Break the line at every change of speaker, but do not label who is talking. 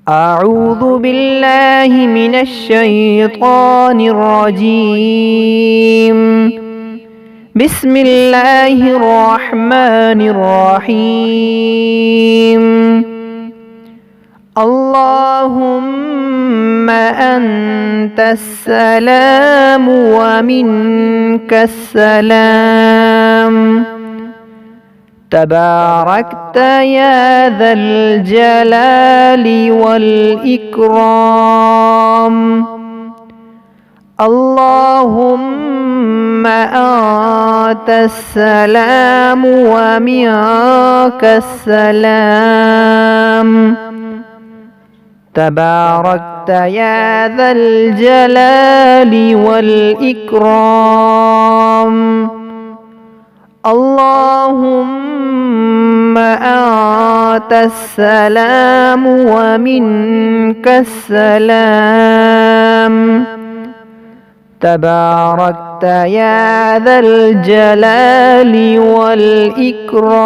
أعوذ بالله من الشيطان الرجيم. بسم الله الرحمن الرحيم. اللهم أنت السلام ومنك السلام، تباركت يا ذا الجلال والإكرام. اللهم أنت السلام ومنك السلام، تباركت يا ذا الجلال والإكرام. اللهم أنت السلام ومنك السلام، تباركت يا ذا الجلال والإكرام.